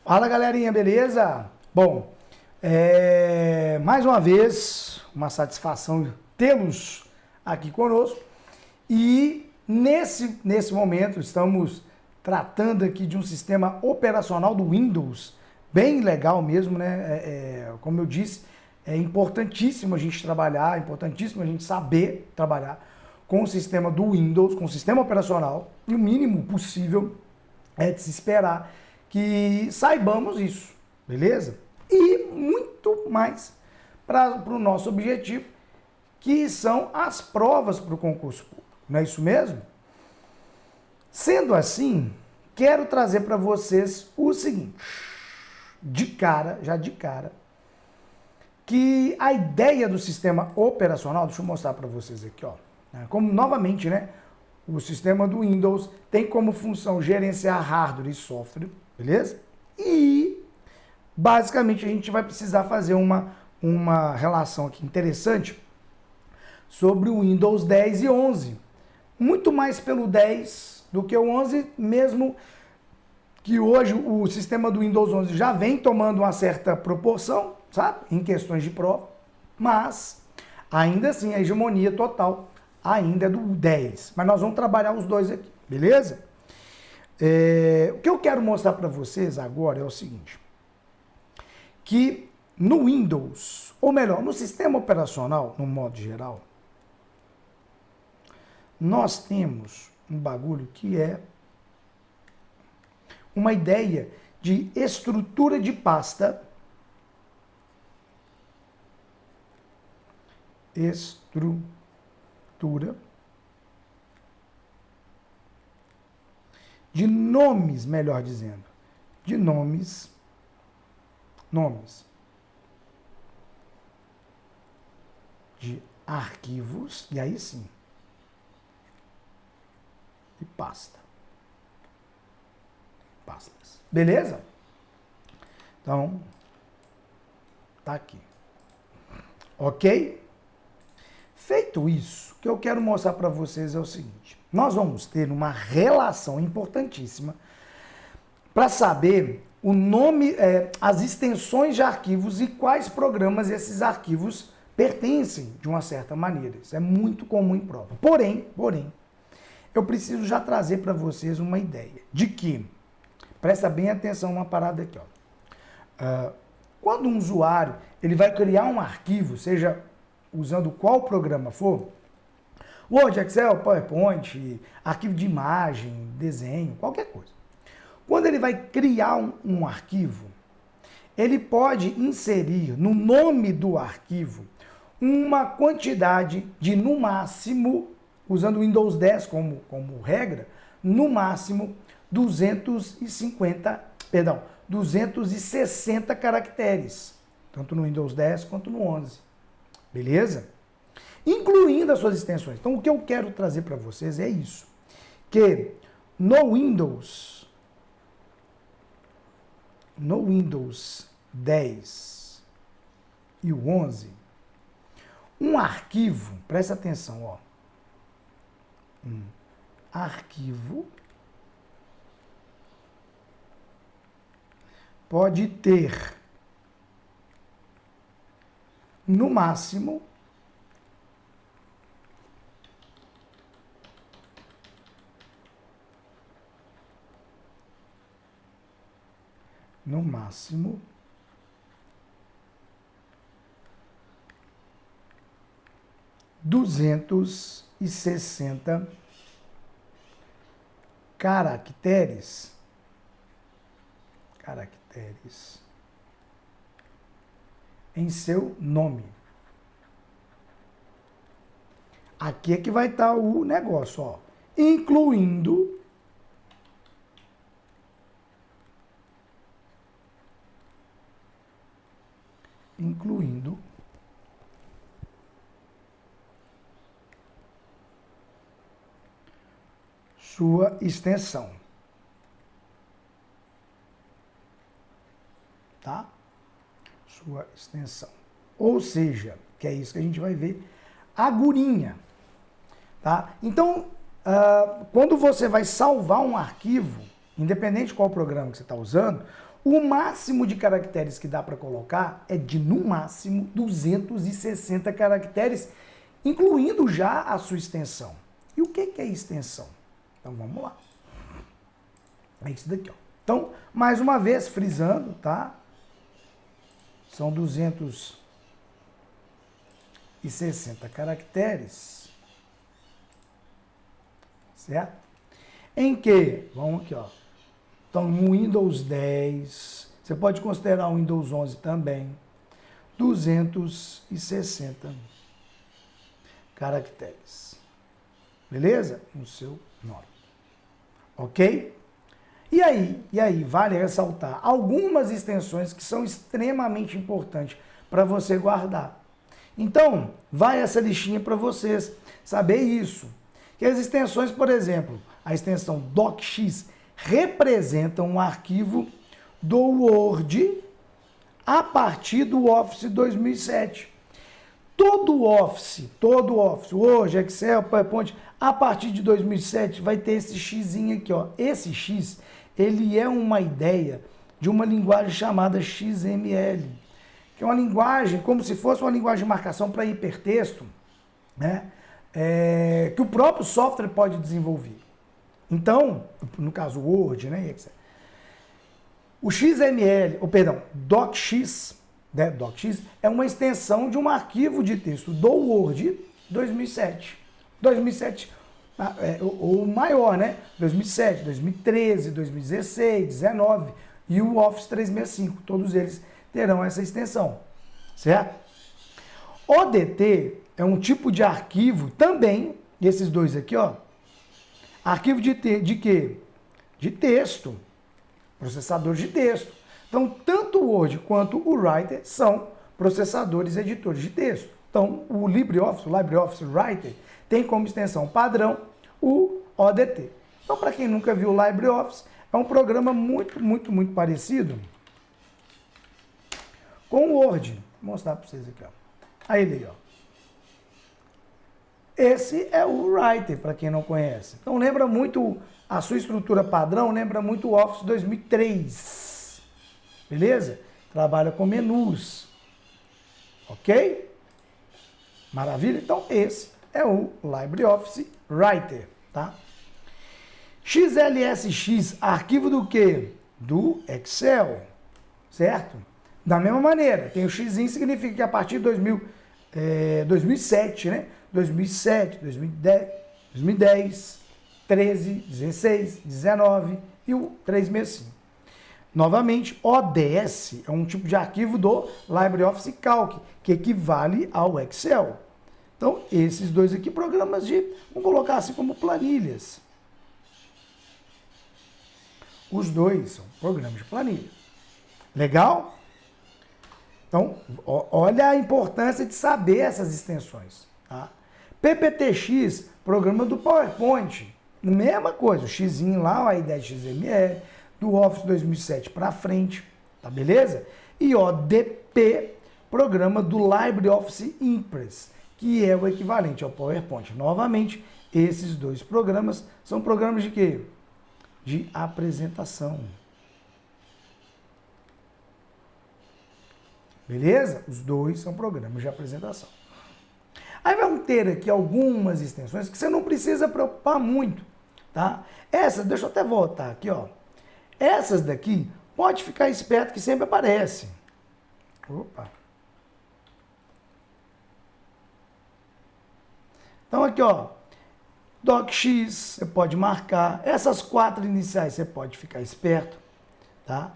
Fala galerinha, beleza? Bom, mais uma vez, uma satisfação tê-los aqui conosco e nesse momento estamos tratando aqui de um sistema operacional do Windows, bem legal mesmo, né? Como eu disse, é importantíssimo a gente trabalhar, é importantíssimo a gente saber trabalhar com o sistema do Windows, com o sistema operacional, e o mínimo possível é de se esperar que saibamos isso, beleza? E muito mais para o nosso objetivo, que são as provas para o concurso público, não é isso mesmo? Sendo assim, quero trazer para vocês o seguinte, já de cara, que a ideia do sistema operacional, deixa eu mostrar para vocês aqui, ó, como novamente, né, o sistema do Windows tem como função gerenciar hardware e software, beleza? E, basicamente, a gente vai precisar fazer uma relação aqui interessante sobre o Windows 10 e 11. Muito mais pelo 10 do que o 11, mesmo que hoje o sistema do Windows 11 já vem tomando uma certa proporção, sabe? Em questões de prova, mas ainda assim a hegemonia total ainda é do 10. Mas nós vamos trabalhar os dois aqui, beleza? O que eu quero mostrar para vocês agora é o seguinte, que no Windows, ou melhor, no sistema operacional, no modo geral, nós temos um bagulho que é uma ideia de estrutura de pasta, de nomes, melhor dizendo, de nomes de arquivos, e aí sim, e pastas. Beleza? Então, tá aqui. Ok? Feito isso, o que eu quero mostrar para vocês é o seguinte, nós vamos ter uma relação importantíssima para saber o nome, as extensões de arquivos e quais programas esses arquivos pertencem de uma certa maneira. Isso é muito comum em prova. Porém, eu preciso já trazer para vocês uma ideia de que, presta bem atenção uma parada aqui, ó. Quando um usuário ele vai criar um arquivo, seja usando qual programa for, Word, Excel, PowerPoint, arquivo de imagem, desenho, qualquer coisa. Quando ele vai criar um arquivo, ele pode inserir no nome do arquivo uma quantidade de, no máximo, usando o Windows 10 como regra, no máximo 260 caracteres, tanto no Windows 10 quanto no 11. Beleza? Incluindo as suas extensões. Então, o que eu quero trazer para vocês é isso. Que no Windows 10 e o 11, um arquivo, presta atenção, ó. Um arquivo pode ter, no máximo, no máximo 260 caracteres em seu nome. Aqui é que vai estar o negócio, ó, incluindo sua extensão. Tá? Sua extensão. Ou seja, que é isso que a gente vai ver, a agurinha. Tá? Então, quando você vai salvar um arquivo, independente de qual programa que você está usando, O máximo de caracteres que dá para colocar é de, no máximo, 260 caracteres, incluindo já a sua extensão. E o que é extensão? Então, vamos lá. É isso daqui, ó. Então, mais uma vez, frisando, tá? São 260 caracteres, certo? Em que, vamos aqui, ó. Então, no Windows 10, você pode considerar o Windows 11 também, 260 caracteres. Beleza? No seu nome. Ok? E aí, vale ressaltar algumas extensões que são extremamente importantes para você guardar. Então, vai essa listinha para vocês saber isso. Que as extensões, por exemplo, a extensão docx representa um arquivo do Word a partir do Office 2007. Todo Office, Word, Excel, PowerPoint, a partir de 2007 vai ter esse xzinho aqui, ó. Esse x, ele é uma ideia de uma linguagem chamada XML, que é uma linguagem, como se fosse uma linguagem de marcação para hipertexto, né? Que o próprio software pode desenvolver. Então, no caso Word, né, Excel, o XML, docx, né, docx é uma extensão de um arquivo de texto do Word 2007. 2007, ou maior, né? 2007, 2013, 2016, 2019 e o Office 365. Todos eles terão essa extensão, certo? ODT é um tipo de arquivo também, esses dois aqui, ó. Arquivo de quê? De texto. Processadores de texto. Então, tanto o Word quanto o Writer são processadores editores de texto. Então, o LibreOffice Writer, tem como extensão padrão o ODT. Então, para quem nunca viu o LibreOffice, é um programa muito parecido com o Word. Vou mostrar para vocês aqui, ó. Aí ele, ó. Esse é o Writer, para quem não conhece. Então, lembra muito, a sua estrutura padrão lembra muito o Office 2003. Beleza? Trabalha com menus. Ok? Maravilha? Então, esse é o LibreOffice Writer, tá? XLSX, arquivo do quê? Do Excel, certo? Da mesma maneira, tem o X, significa que a partir de 2007, né? 2007, 2010, 13, 16, 19 e o 365. Novamente, ODS é um tipo de arquivo do LibreOffice Calc, que equivale ao Excel. Então, esses dois aqui, programas de, vamos colocar assim como planilhas. Os dois são programas de planilha. Legal? Então, olha a importância de saber essas extensões. Tá? PPTX, programa do PowerPoint. Mesma coisa, o xzinho lá, a ideia de XML, do Office 2007 para frente. Tá beleza? E ODP, programa do LibreOffice Impress, que é o equivalente ao PowerPoint. Novamente, esses dois programas são programas de quê? De apresentação. Beleza? Os dois são programas de apresentação. Aí vamos ter aqui algumas extensões que você não precisa preocupar muito, tá? Essas, deixa eu até voltar aqui, ó. Essas daqui, pode ficar esperto que sempre aparecem. Opa. Então aqui, ó, docx, você pode marcar. Essas 4 iniciais você pode ficar esperto, tá?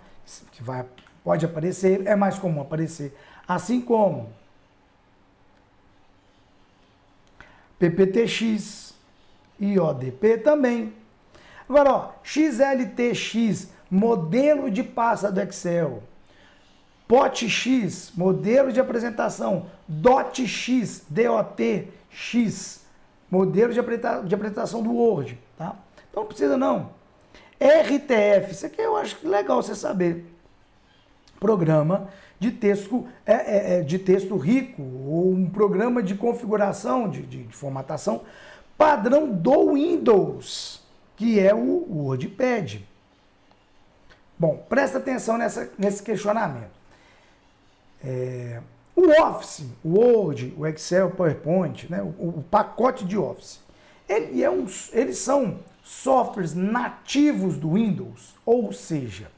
Que pode aparecer, é mais comum aparecer. Assim como PPTX e ODP também. Agora, ó, XLTX, modelo de pasta do Excel. POTX, modelo de apresentação. DOTX, DOTX, modelo de apresentação do Word, tá? Então não precisa não. RTF, isso aqui eu acho legal você saber. Programa de texto, de texto rico, ou um programa de configuração, de formatação, padrão do Windows, que é o WordPad. Bom, presta atenção nesse questionamento. O Office, o Word, o Excel, o PowerPoint, né, o pacote de Office, eles são softwares nativos do Windows, ou seja,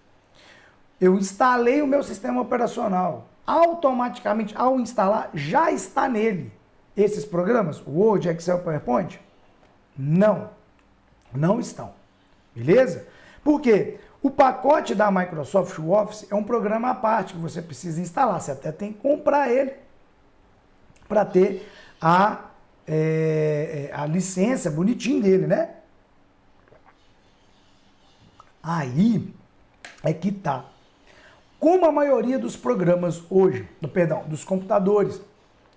eu instalei o meu sistema operacional, automaticamente, ao instalar, já está nele esses programas, o Word, Excel, PowerPoint? Não, não estão, beleza? Por quê? O pacote da Microsoft Office é um programa à parte que você precisa instalar. Você até tem que comprar ele para ter a licença bonitinha dele, né? Aí é que tá. Como a maioria dos programas hoje, dos computadores,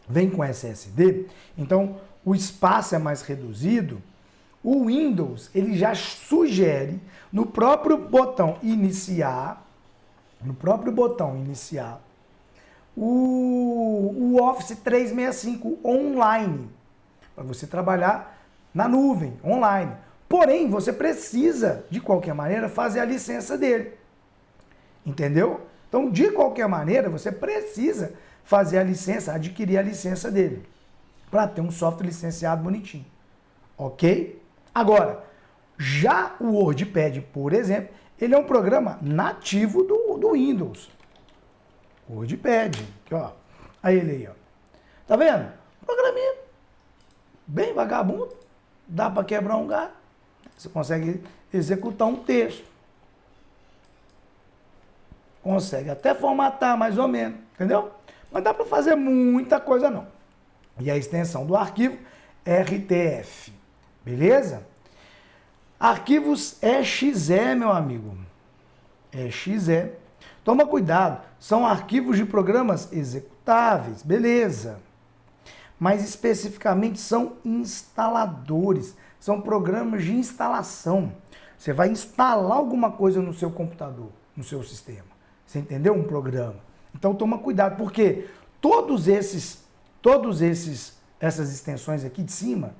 vem com SSD, então o espaço é mais reduzido. O Windows, ele já sugere no próprio botão iniciar, o Office 365 online, para você trabalhar na nuvem, online. Porém, você precisa, de qualquer maneira, fazer a licença dele. Entendeu? Então, de qualquer maneira, você precisa fazer a licença, adquirir a licença dele, para ter um software licenciado bonitinho. Ok? Agora, já o WordPad, por exemplo, ele é um programa nativo do Windows. O WordPad, aqui, ó. Aí ele aí, ó. Tá vendo? Programinha bem vagabundo, dá para quebrar um galho. Você consegue executar um texto. Consegue até formatar mais ou menos, entendeu? Mas dá para fazer muita coisa não. E a extensão do arquivo RTF. Beleza? Arquivos EXE, meu amigo. EXE. Toma cuidado, são arquivos de programas executáveis, beleza. Mas especificamente são instaladores, são programas de instalação. Você vai instalar alguma coisa no seu computador, no seu sistema. Você entendeu? Um programa. Então toma cuidado, porque essas extensões aqui de cima,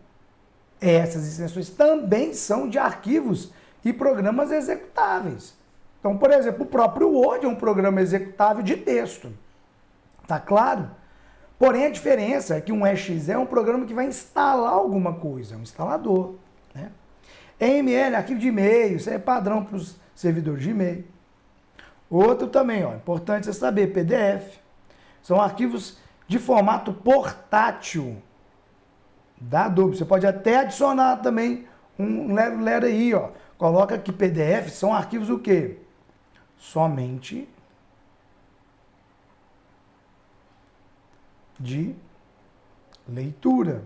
essas extensões também são de arquivos e programas executáveis. Então, por exemplo, o próprio Word é um programa executável de texto. Tá claro? Porém, a diferença é que um EXE é um programa que vai instalar alguma coisa, é um instalador. Né? EML, arquivo de e-mail, isso é padrão para os servidores de e-mail. Outro também, ó, importante você saber, PDF. São arquivos de formato portátil da Adobe. Você pode até adicionar também um lero aí, ó. Coloca aqui PDF, são arquivos o quê? Somente de leitura.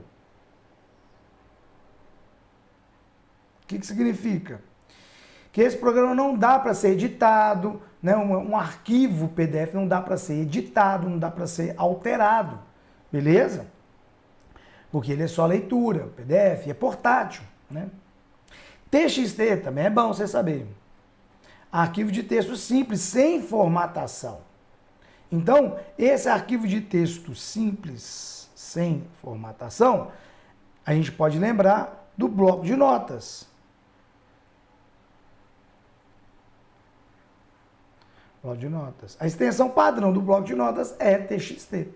O que significa? Que esse programa não dá para ser editado, né? Um arquivo PDF não dá para ser editado, não dá para ser alterado, beleza? Porque ele é só leitura, PDF, é portátil, né? TXT também é bom você saber. Arquivo de texto simples, sem formatação. Então, esse arquivo de texto simples, sem formatação, a gente pode lembrar do bloco de notas. Bloco de notas. A extensão padrão do bloco de notas é TXT.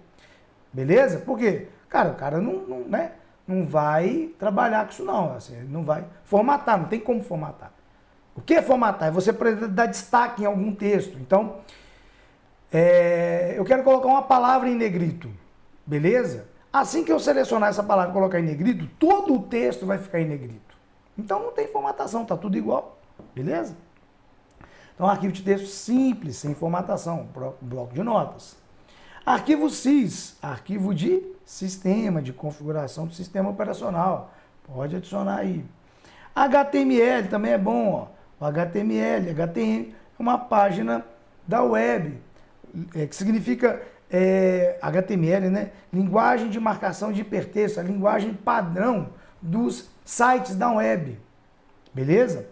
Beleza? Por quê? Cara, o cara não vai trabalhar com isso não. Assim, ele não vai formatar, não tem como formatar. O que é formatar? É você dar destaque em algum texto. Então, eu quero colocar uma palavra em negrito. Beleza? Assim que eu selecionar essa palavra e colocar em negrito, todo o texto vai ficar em negrito. Então não tem formatação, tá tudo igual. Beleza? Então, arquivo de texto simples, sem formatação, bloco de notas. Arquivo SYS, arquivo de sistema, de configuração do sistema operacional. Pode adicionar aí. HTML também é bom, ó. O HTML, HTML é uma página da web, que significa HTML, né? Linguagem de marcação de hipertexto, a linguagem padrão dos sites da web. Beleza?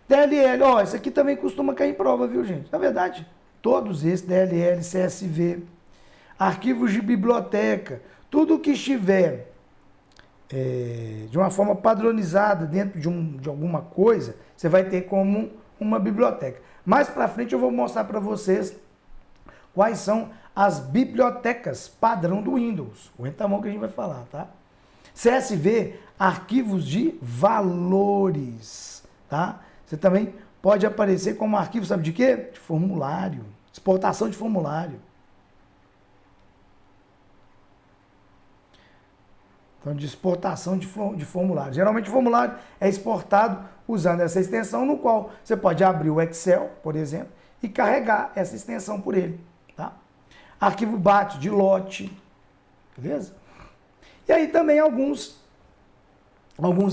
DLL, ó, isso aqui também costuma cair em prova, viu, gente? Na verdade, todos esses, DLL, CSV, arquivos de biblioteca, tudo que estiver de uma forma padronizada dentro de alguma coisa, você vai ter como uma biblioteca. Mais para frente eu vou mostrar para vocês quais são as bibliotecas padrão do Windows. Aguenta a mão que a gente vai falar, tá? CSV, arquivos de valores, tá? Você também pode aparecer como arquivo, sabe de quê? De formulário, exportação de formulário. Então, de exportação de formulário. Geralmente o formulário é exportado usando essa extensão, no qual você pode abrir o Excel, por exemplo, e carregar essa extensão por ele, tá? Arquivo BAT de lote, beleza? E aí também alguns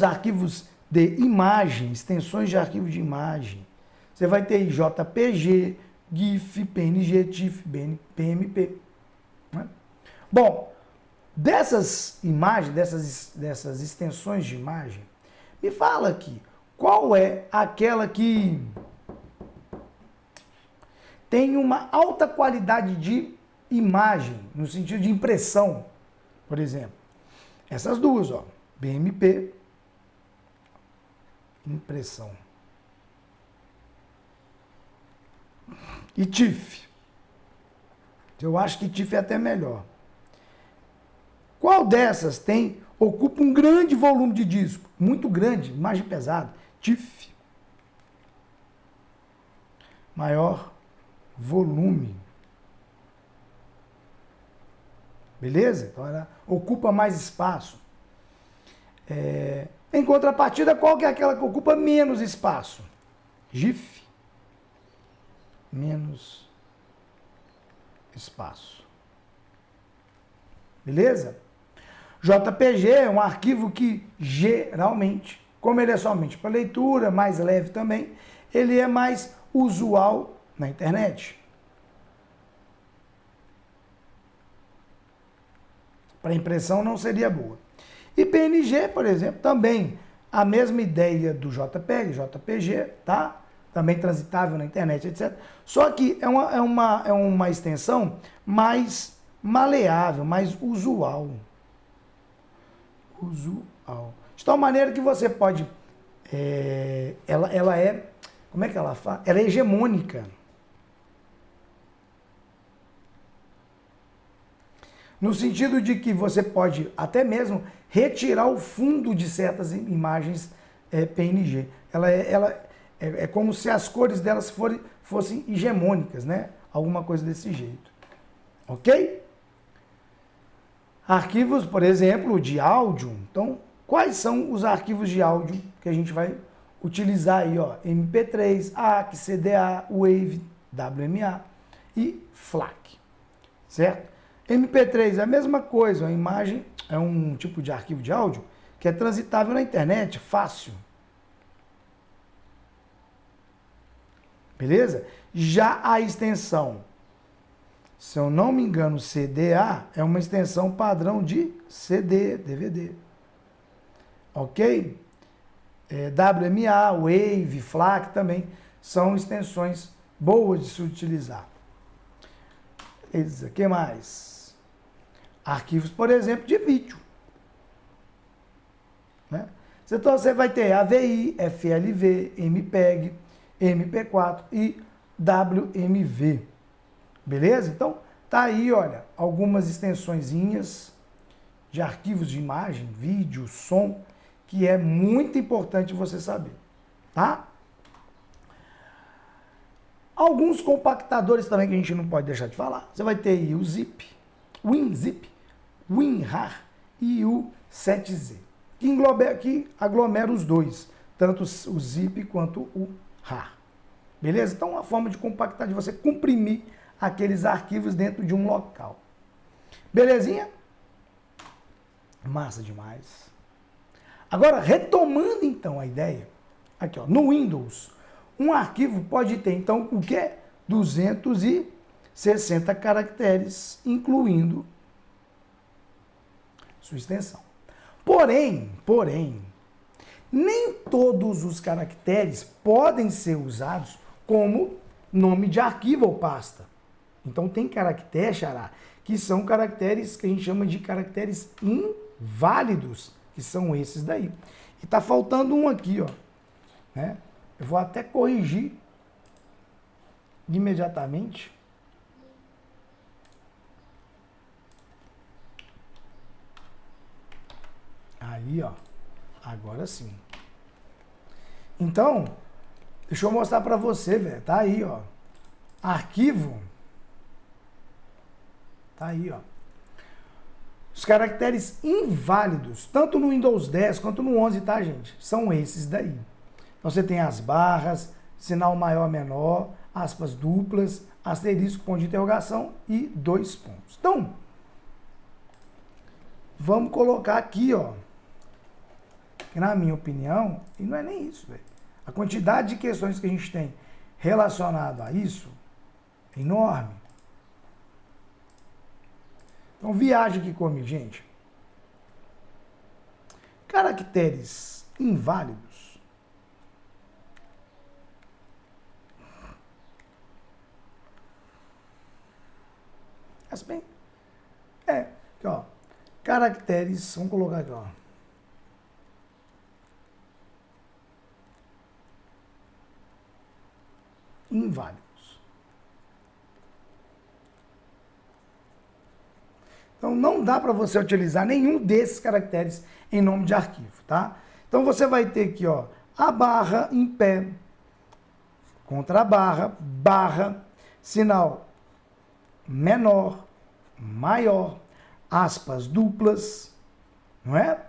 arquivos de imagem, extensões de arquivo de imagem. Você vai ter JPG, GIF, PNG, TIFF, PMP. Né? Bom, dessas imagens, dessas extensões de imagem, me fala aqui, qual é aquela que tem uma alta qualidade de imagem, no sentido de impressão, por exemplo? Essas duas, ó, BMP, impressão, e TIFF. Eu acho que TIFF é até melhor. Qual dessas ocupa um grande volume de disco? Muito grande, imagem pesada. TIFF. Maior volume. Beleza? Então ela ocupa mais espaço. Em contrapartida, qual que é aquela que ocupa menos espaço? GIF. Menos espaço. Beleza? JPG é um arquivo que geralmente, como ele é somente para leitura, mais leve também, ele é mais usual na internet. Para impressão não seria boa. E PNG, por exemplo, também a mesma ideia do JPEG, JPG, tá? Também transitável na internet, etc. Só que é uma extensão mais maleável, mais usual. De tal maneira que você pode... ela é... Como é que ela fala? Ela é hegemônica. No sentido de que você pode até mesmo retirar o fundo de certas imagens PNG. Ela é como se as cores delas fossem hegemônicas, né? Alguma coisa desse jeito. Ok? Arquivos, por exemplo, de áudio. Então, quais são os arquivos de áudio que a gente vai utilizar aí? Ó? MP3, AAC, CDA, Wave, WMA e FLAC. Certo? MP3 é a mesma coisa, a imagem é um tipo de arquivo de áudio que é transitável na internet, fácil. Beleza? Já a extensão, se eu não me engano, CDA é uma extensão padrão de CD, DVD. Ok? WMA, Wave, FLAC também são extensões boas de se utilizar. O que mais? Arquivos, por exemplo, de vídeo. Né? Então você vai ter AVI, FLV, MPEG, MP4 e WMV. Beleza? Então, tá aí, olha, algumas extensõezinhas de arquivos de imagem, vídeo, som, que é muito importante você saber, tá? Alguns compactadores também que a gente não pode deixar de falar. Você vai ter aí o Zip, WinZip, WinRAR e o 7Z, que aglomera os dois, tanto o Zip quanto o RAR. Beleza? Então, uma forma de compactar, de você comprimir aqueles arquivos dentro de um local. Belezinha? Massa demais. Agora, retomando então a ideia, aqui ó, no Windows, um arquivo pode ter então o que? 260 caracteres, incluindo sua extensão. Porém, nem todos os caracteres podem ser usados como nome de arquivo ou pasta. Então tem caracteres, Xará, que são caracteres que a gente chama de caracteres inválidos, que são esses daí. E tá faltando um aqui, ó. Né? Eu vou até corrigir imediatamente. Aí, ó. Agora sim. Então, deixa eu mostrar para você, velho. Tá aí, ó. Arquivo. Tá aí, ó. Os caracteres inválidos, tanto no Windows 10 quanto no 11, tá, gente? São esses daí. Então, você tem as barras, sinal maior, menor, aspas duplas, asterisco, ponto de interrogação e 2 pontos. Então, vamos colocar aqui, ó. Que, na minha opinião, e não é nem isso, velho. A quantidade de questões que a gente tem relacionado a isso é enorme. Então, viaja aqui comigo, gente. Caracteres inválidos. Mas bem, aqui, ó. Caracteres, vamos colocar aqui, ó. Inválidos. Então, não dá para você utilizar nenhum desses caracteres em nome de arquivo, tá? Então, você vai ter aqui, ó, a barra em pé, contra a barra, barra, sinal menor, maior, aspas duplas, não é?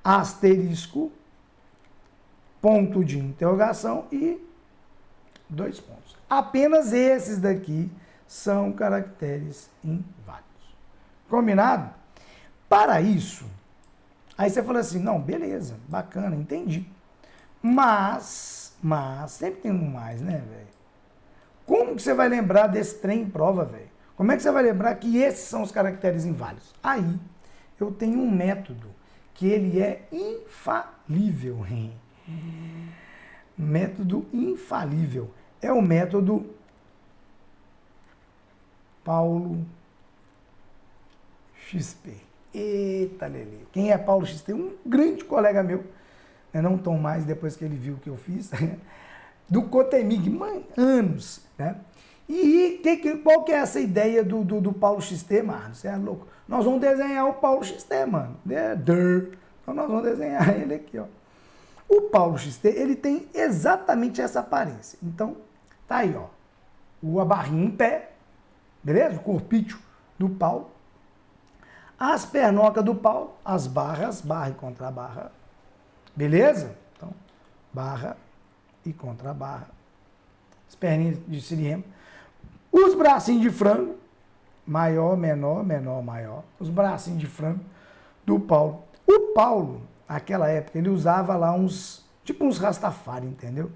Asterisco, ponto de interrogação e 2 pontos. Apenas esses daqui são caracteres inválidos. Combinado? Para isso, aí você fala assim, não, beleza, bacana, entendi. Mas, sempre tem um mais, né, velho? Como que você vai lembrar desse trem em prova, velho? Como é que você vai lembrar que esses são os caracteres inválidos? Aí, eu tenho um método que ele é infalível. Método infalível. É o método Paulo XP. Eita, Lelê. Quem é Paulo XP? Um grande colega meu, né? Não tão mais depois que ele viu o que eu fiz, do Cotemig, anos, né? E qual que é essa ideia do Paulo XT, mano? Você é louco? Nós vamos desenhar o Paulo XT, mano. Então nós vamos desenhar ele aqui, ó. O Paulo XT, ele tem exatamente essa aparência. Então, tá aí, ó. A barrinha em pé, beleza? O corpício do Paulo. As pernocas do Paulo, as barras, barra e contra barra. Beleza? Então, barra e contra barra. As perninhas de siriema. Os bracinhos de frango, maior, menor, menor, maior. Os bracinhos de frango do Paulo. O Paulo, naquela época, ele usava lá tipo uns Rastafari, entendeu?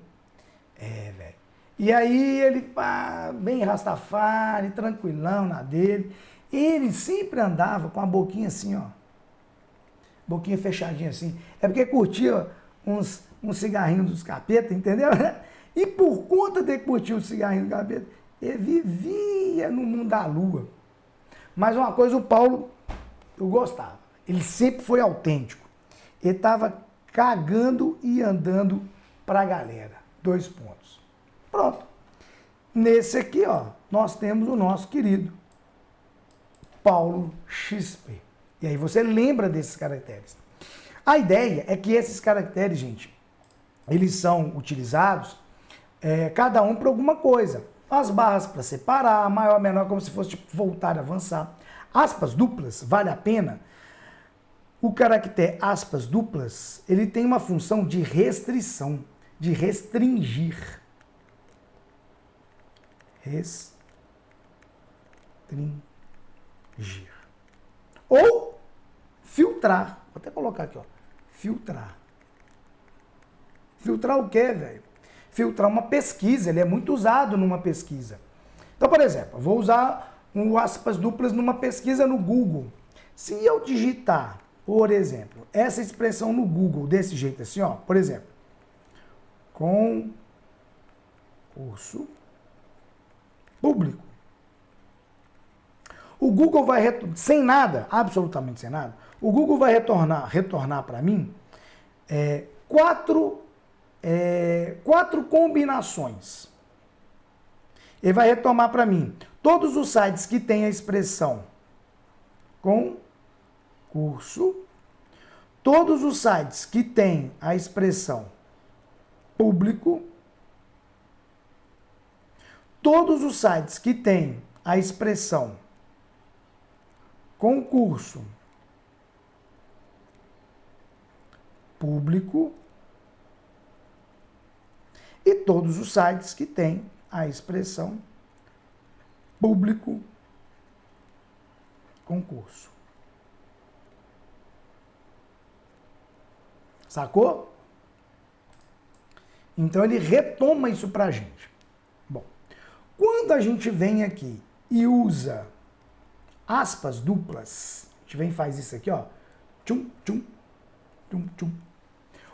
Velho. E aí ele, bem Rastafari, tranquilão na dele. Ele sempre andava com a boquinha assim, ó. Boquinha fechadinha assim. É porque curtia uns cigarrinhos dos capeta, entendeu? E por conta de curtir os cigarrinhos dos capeta, ele vivia no mundo da lua. Mas uma coisa o Paulo, eu gostava. Ele sempre foi autêntico. Ele estava cagando e andando pra galera. 2 pontos. Pronto. Nesse aqui, ó, nós temos o nosso querido Paulo XP. E aí você lembra desses caracteres. A ideia é que esses caracteres, gente, eles são utilizados cada um para alguma coisa. As barras para separar, maior, menor, como se fosse tipo, voltar, avançar. Aspas duplas, vale a pena. O caractere aspas duplas, ele tem uma função de restrição, de restringir. Restringir. Ou filtrar. Vou até colocar aqui, ó. Filtrar. Filtrar o quê, velho? Filtrar uma pesquisa. Ele é muito usado numa pesquisa. Então, por exemplo, eu vou usar aspas duplas numa pesquisa no Google. Se eu digitar, por exemplo, essa expressão no Google desse jeito assim, ó, por exemplo, concurso público. O Google vai, sem nada, absolutamente sem nada, o Google vai retornar para mim quatro combinações. Ele vai retomar para mim todos os sites que têm a expressão concurso, todos os sites que têm a expressão público, todos os sites que têm a expressão concurso público e todos os sites que têm a expressão público concurso. Sacou? Então ele retoma isso pra gente. Bom, quando a gente vem aqui e usa aspas duplas, a gente vem e faz isso aqui, ó. Tchum, tchum, tchum, tchum.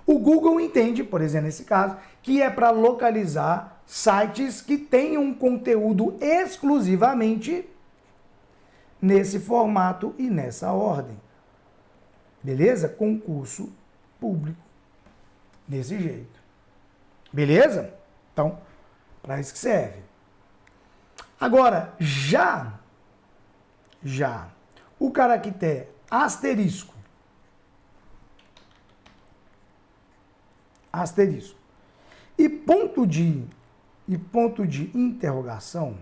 O Google entende, por exemplo, nesse caso, que é para localizar sites que tenham conteúdo exclusivamente nesse formato e nessa ordem. Beleza? Concurso público. Desse jeito. Beleza? Então, para isso que serve. Agora, já o caractere asterisco, e ponto de interrogação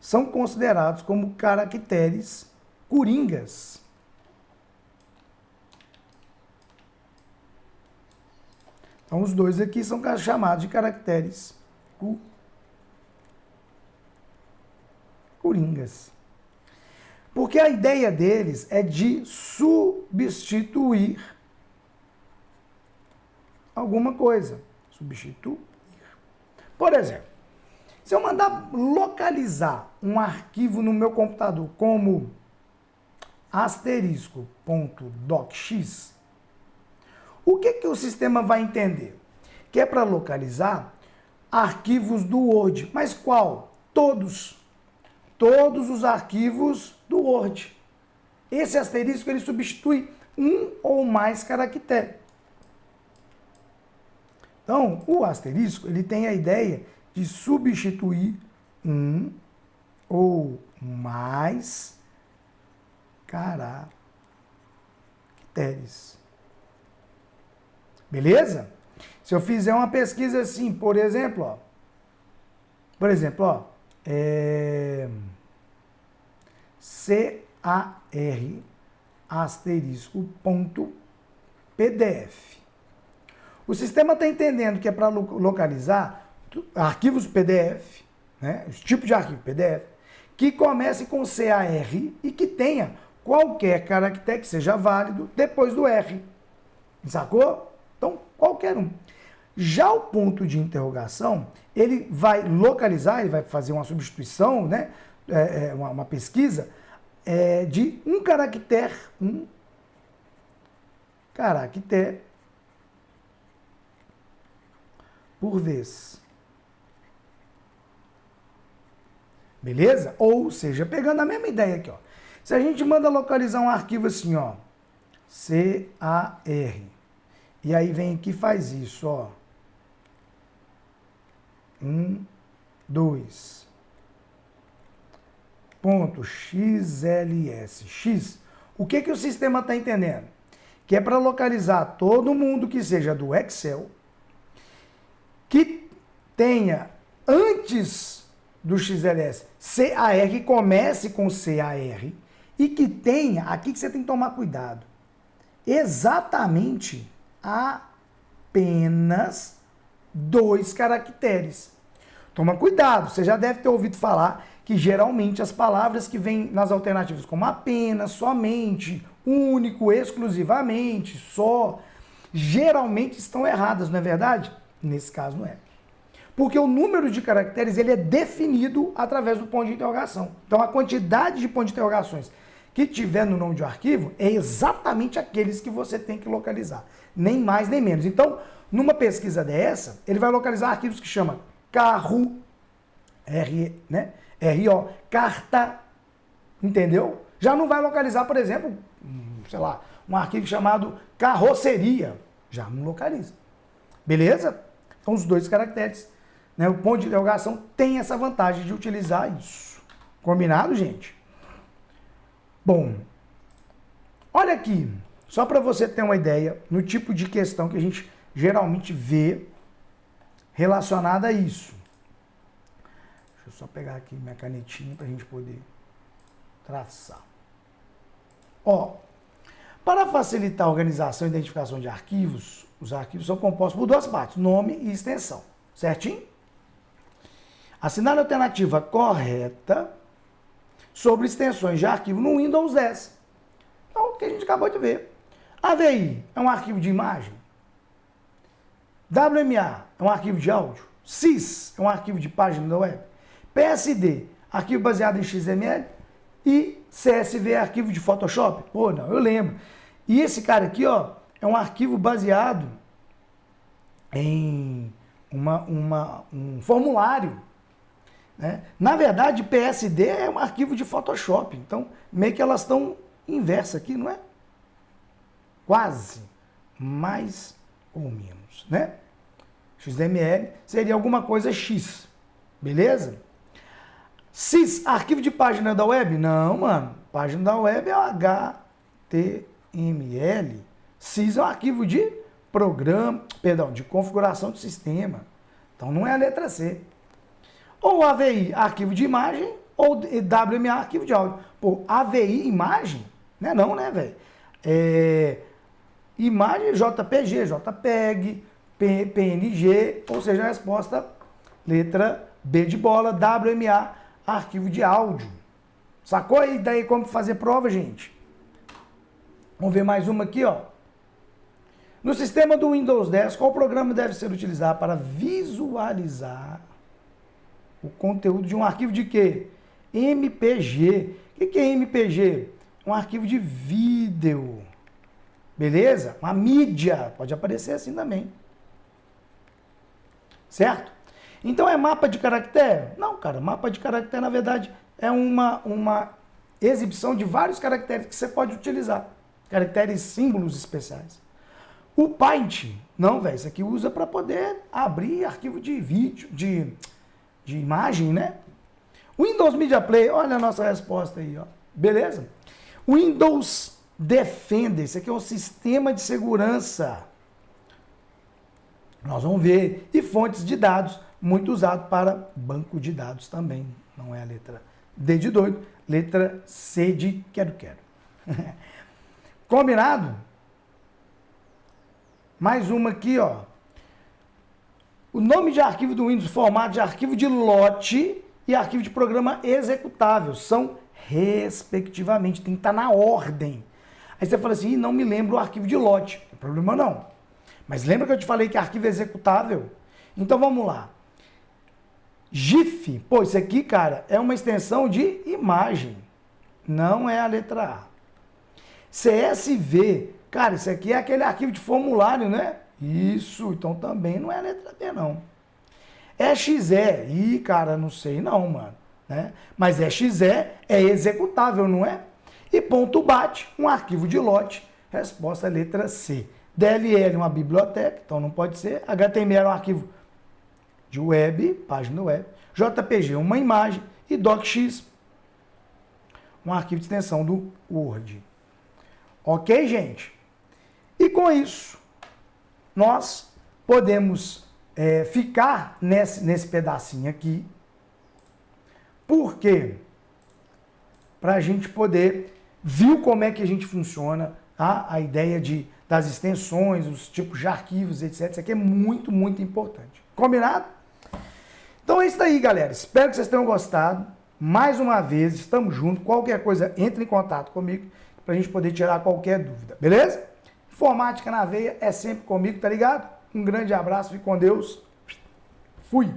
são considerados como caracteres coringas. Então, os dois aqui são chamados de caracteres coringas. Porque a ideia deles é de substituir alguma coisa. Substituir. Por exemplo, se eu mandar localizar um arquivo no meu computador como asterisco.docx, o que o sistema vai entender? Que é para localizar arquivos do Word. Mas qual? Todos. Todos os arquivos do Word. Esse asterisco ele substitui um ou mais caracteres. Então, o asterisco ele tem a ideia de substituir um ou mais caracteres. Beleza? Se eu fizer uma pesquisa assim, por exemplo, ó, CAR asterisco ponto PDF. O sistema está entendendo que é para localizar arquivos PDF, né, os tipos de arquivo PDF, que comecem com CAR e que tenha qualquer caractere que seja válido depois do R. Sacou? Então, qualquer um. Já o ponto de interrogação, ele vai localizar, ele vai fazer uma substituição, né, uma pesquisa de um caractere por vez. Beleza? Ou seja, pegando a mesma ideia aqui, ó. Se a gente manda localizar um arquivo assim, ó, CAR, e aí vem aqui e faz isso, ó. 2. Ponto XLS. X. O que o sistema está entendendo? Que é para localizar todo mundo que seja do Excel, que tenha antes do XLS CAR, que comece com CAR, e que tenha, aqui que você tem que tomar cuidado, exatamente apenas 2 caracteres. Toma cuidado, você já deve ter ouvido falar que geralmente as palavras que vêm nas alternativas como apenas, somente, único, exclusivamente, só, geralmente estão erradas, não é verdade? Nesse caso não é. Porque o número de caracteres ele é definido através do ponto de interrogação. Então a quantidade de pontos de interrogações que tiver no nome de um arquivo é exatamente aqueles que você tem que localizar. Nem mais nem menos. Então, numa pesquisa dessa, ele vai localizar arquivos que chama carro, RO, carta, entendeu? Já não vai localizar, por exemplo, sei lá, um arquivo chamado carroceria. Já não localiza. Beleza? Então, os 2 caracteres né, o ponto de interrogação tem essa vantagem de utilizar isso. Combinado, gente? Bom, olha aqui, só para você ter uma ideia no tipo de questão que a gente geralmente vê relacionada a isso. Deixa eu só pegar aqui minha canetinha para a gente poder traçar. Ó, para facilitar a organização e identificação de arquivos, os arquivos são compostos por duas partes, nome e extensão, certinho? Assinale a alternativa correta sobre extensões de arquivo no Windows 10. Então, o que a gente acabou de ver. AVI é um arquivo de imagem. WMA é um arquivo de áudio. CIS é um arquivo de página da web. PSD, arquivo baseado em XML. E CSV é arquivo de Photoshop. Pô, não, eu lembro. E esse cara aqui, ó, é um arquivo baseado em um formulário. Né? Na verdade, PSD é um arquivo de Photoshop. Então, meio que elas estão inversas aqui, não é? Quase. Mais ou menos, né? XML seria alguma coisa X. Beleza? CIS, arquivo de página da web? Não, mano. Página da web é HTML. CIS é um arquivo de programa, perdão, de configuração do sistema. Então, não é a letra C. Ou AVI, arquivo de imagem, ou WMA, arquivo de áudio. Pô, AVI, imagem? Não é não, né, velho? Imagem, JPG, JPEG, PNG, ou seja, a resposta, letra B de bola, WMA, arquivo de áudio. Sacou aí daí como fazer prova, gente? Vamos ver mais uma aqui, ó. No sistema do Windows 10, qual programa deve ser utilizado para visualizar o conteúdo de um arquivo de quê? MPG. O que é MPG? Um arquivo de vídeo. Beleza? Uma mídia. Pode aparecer assim também. Certo? Então é mapa de caractere? Não, cara. Mapa de caractere, na verdade, é uma exibição de vários caracteres que você pode utilizar. Caracteres, símbolos especiais. O Paint, não, velho. Isso aqui usa para poder abrir arquivo de vídeo, de imagem, né? Windows Media Player, olha a nossa resposta aí, ó. Beleza? Windows Defender, isso aqui é um sistema de segurança. Nós vamos ver. E fontes de dados, muito usado para banco de dados também. Não é a letra D de doido, letra C de quero-quero. Combinado? Mais uma aqui, ó. O nome de arquivo do Windows, formato de arquivo de lote e arquivo de programa executável são respectivamente, tem que estar na ordem. Aí você fala assim, não me lembro o arquivo de lote. Não tem problema não. Mas lembra que eu te falei que é arquivo executável? Então vamos lá. GIF, pô, isso aqui, cara, é uma extensão de imagem. Não é a letra A. CSV, cara, isso aqui é aquele arquivo de formulário, né? Isso, então também não é a letra B, não. EXE, cara, não sei não, mano. Né? Mas EXE é executável, não é? E ponto .bat, um arquivo de lote, resposta letra C. DLL é uma biblioteca, então não pode ser. HTML é um arquivo de web, página web. JPG, uma imagem. E DocX, um arquivo de extensão do Word. Ok, gente? E com isso, nós podemos ficar nesse pedacinho aqui. Por quê? Para a gente poder ver como é que a gente funciona, tá? A ideia das extensões, os tipos de arquivos, etc. Isso aqui é muito, muito importante. Combinado? Então é isso aí, galera. Espero que vocês tenham gostado. Mais uma vez, estamos juntos. Qualquer coisa, entre em contato comigo para a gente poder tirar qualquer dúvida. Beleza? Informática na veia é sempre comigo, tá ligado? Um grande abraço, fique com Deus. Fui!